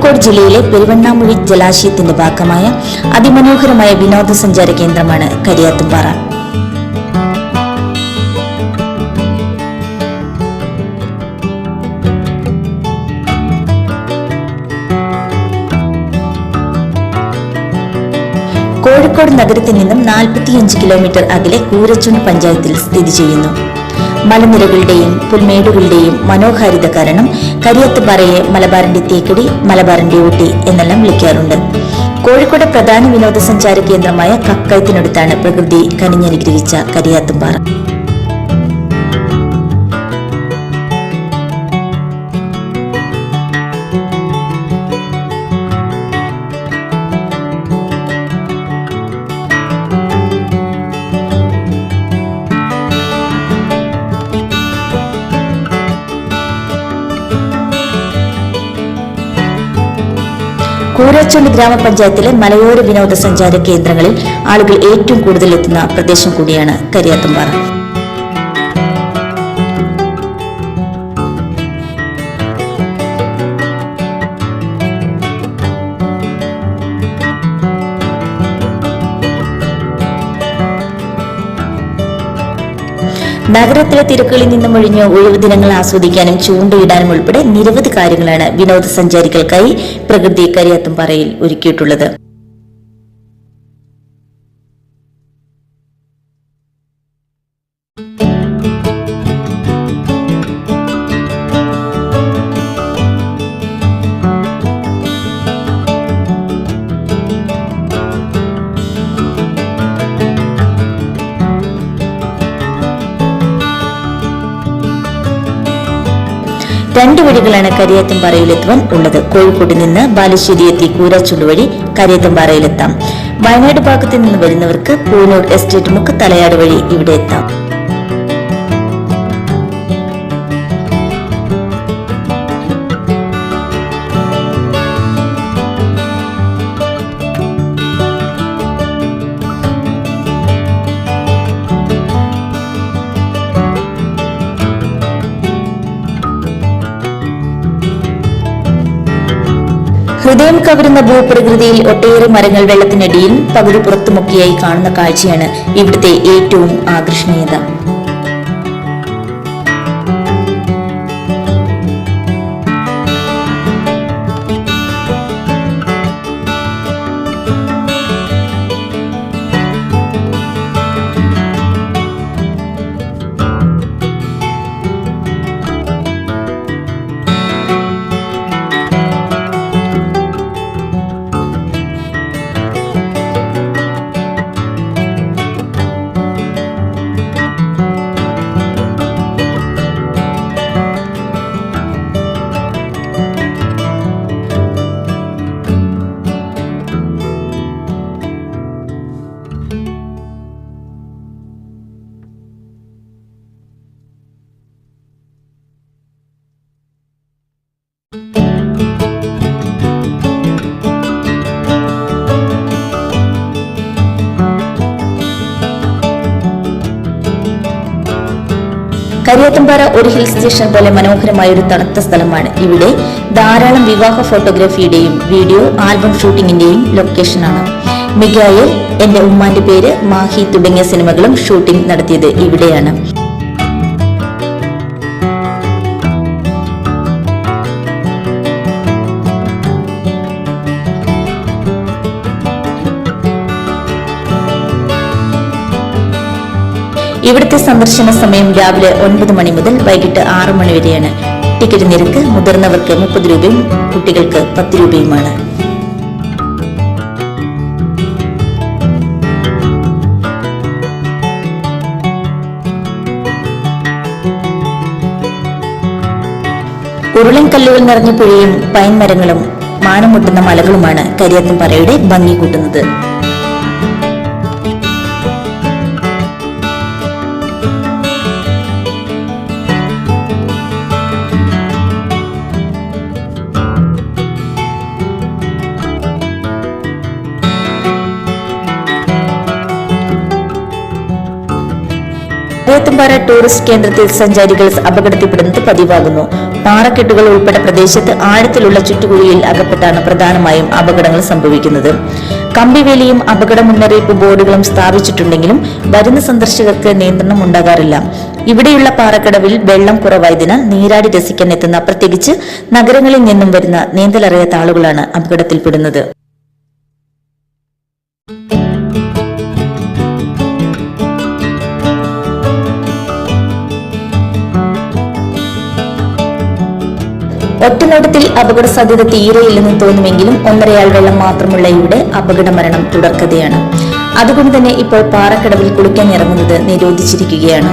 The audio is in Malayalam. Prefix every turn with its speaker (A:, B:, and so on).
A: കോഴിക്കോട് ജില്ലയിലെ പെരുവണ്ണാമുഴി ജലാശയത്തിന്റെ ഭാഗമായ അതിമനോഹരമായ വിനോദസഞ്ചാര കേന്ദ്രമാണ് കരിയാത്തുംപാറ. കോഴിക്കോട് നഗരത്തിൽ നിന്നും 45 കിലോമീറ്റർ അകലെ കൂരച്ചുണ്ട് പഞ്ചായത്തിൽ സ്ഥിതി ചെയ്യുന്നു. മലനിരകളുടെയും പുൽമേടുകളുടെയും മനോഹാരിത കാരണം കരിയാത്തുംപാറയെ മലബാറിന്റെ തേക്കടി, മലബാറിന്റെ ഊട്ടി എന്നെല്ലാം വിളിക്കാറുണ്ട്. കോഴിക്കോട് പ്രധാന വിനോദസഞ്ചാര കേന്ദ്രമായ കക്കയത്തിനടുത്താണ് പ്രകൃതി കനിഞ്ഞനുഗ്രഹിച്ച കരിയാത്തുംപാറ. കൂരച്ചുണ്ട് ഗ്രാമപഞ്ചായത്തിലെ മലയോര വിനോദസഞ്ചാര കേന്ദ്രങ്ങളിൽ ആളുകൾ ഏറ്റവും കൂടുതൽ എത്തുന്ന പ്രദേശം കൂടിയാണ് കരിയാത്തുംപാറ. നഗരത്തിലെ തിരക്കുകളിൽ നിന്നും ഒഴിഞ്ഞ് ഒഴിവു ദിനങ്ങൾ ആസ്വദിക്കാനും ചൂണ്ടയിടാനും ഉൾപ്പെടെ നിരവധി കാര്യങ്ങളാണ് വിനോദസഞ്ചാരികൾക്കായി പ്രകൃതി കരിയാത്തുംപാറയിൽ ഒരുക്കിയിട്ടുള്ളത്. രണ്ട് വഴികളാണ് കരിയാത്തുംപാറയിലെത്തുവാൻ ഉള്ളത്. കോഴിക്കോട് നിന്ന് ബാലുശ്ശേരി എത്തി കൂരച്ചുണ്ട് വഴി കരിയാത്തുംപാറയിലെത്താം. വയനാട് ഭാഗത്ത് നിന്ന് വരുന്നവർക്ക് പൂനൂർ എസ്റ്റേറ്റ് മുക്ക് തലയാട് വഴി ഇവിടെ എത്താം. ഹൃദയം കവരുന്ന ഭൂപ്രകൃതിയിൽ ഒട്ടേറെ മരങ്ങൾ വെള്ളത്തിനടിയിൽ പകുതി പുറത്തുമൊക്കെയായി കാണുന്ന കാഴ്ചയാണ് ഇവിടുത്തെ ഏറ്റവും ആകർഷണീയത. കരിയാത്തുംപാറ ഒരു ഹിൽ സ്റ്റേഷൻ പോലെ മനോഹരമായ ഒരു തണുത്ത സ്ഥലമാണ്. ഇവിടെ ധാരാളം വിവാഹ ഫോട്ടോഗ്രാഫിയുടെയും വീഡിയോ ആൽബം ഷൂട്ടിങ്ങിന്റെയും ലൊക്കേഷനാണ്. മിഗായേൽ, എന്റെ ഉമ്മാന്റെ പേര്, മാഹി തുടങ്ങിയ സിനിമകളും ഷൂട്ടിംഗ് നടത്തിയത് ഇവിടെയാണ്. ഇവിടുത്തെ സന്ദർശന സമയം രാവിലെ 9 മണി മുതൽ വൈകിട്ട് 6 മണി വരെയാണ്. ടിക്കറ്റ് നിരക്ക് മുതിർന്നവർക്ക് 30 രൂപയും കുട്ടികൾക്ക് 10 രൂപയുമാണ്. ഉരുളൻ കല്ലുകൾ നിറഞ്ഞ പുഴയും പൈൻ മരങ്ങളും മാനം മുട്ടുന്ന മലകളുമാണ് കരിയാത്തുംപാറയുടെ ഭംഗി കൂട്ടുന്നത്. കരിയാത്തുംപാറ ടൂറിസ്റ്റ് കേന്ദ്രത്തിൽ സഞ്ചാരികൾ അപകടത്തിൽപ്പെടുന്നത് പതിവാകുന്നു. പാറക്കെട്ടുകൾ ഉൾപ്പെട്ട പ്രദേശത്ത് ആഴത്തിലുള്ള ചുറ്റുകുഴിയിൽ അകപ്പെട്ടാണ് പ്രധാനമായും അപകടങ്ങൾ സംഭവിക്കുന്നത്. കമ്പിവേലിയും അപകട മുന്നറിയിപ്പ് ബോർഡുകളും സ്ഥാപിച്ചിട്ടുണ്ടെങ്കിലും വരുന്ന സന്ദർശകർക്ക് നിയന്ത്രണം ഉണ്ടാകാറില്ല. ഇവിടെയുള്ള പാറക്കടവിൽ വെള്ളം കുറവായതിനാൽ നീരാടി രസിക്കാൻ എത്തുന്ന പ്രത്യേകിച്ച് നഗരങ്ങളിൽ നിന്നും വരുന്ന നീന്തലറിയാത്ത ആളുകളാണ് അപകടത്തിൽപ്പെടുന്നത്. ഒറ്റനോട്ടത്തിൽ അപകട സാധ്യത തീരെയില്ലെന്ന് തോന്നുമെങ്കിലും ഒന്നരയാൾ വെള്ളം മാത്രമുള്ള ഇവിടെ അപകട മരണം തുടർക്കഥയാണ്. അതുകൊണ്ട് തന്നെ ഇപ്പോൾ പാറക്കടവിൽ കുളിക്കാൻ ഇറങ്ങുന്നത് നിരോധിച്ചിരിക്കുകയാണ്.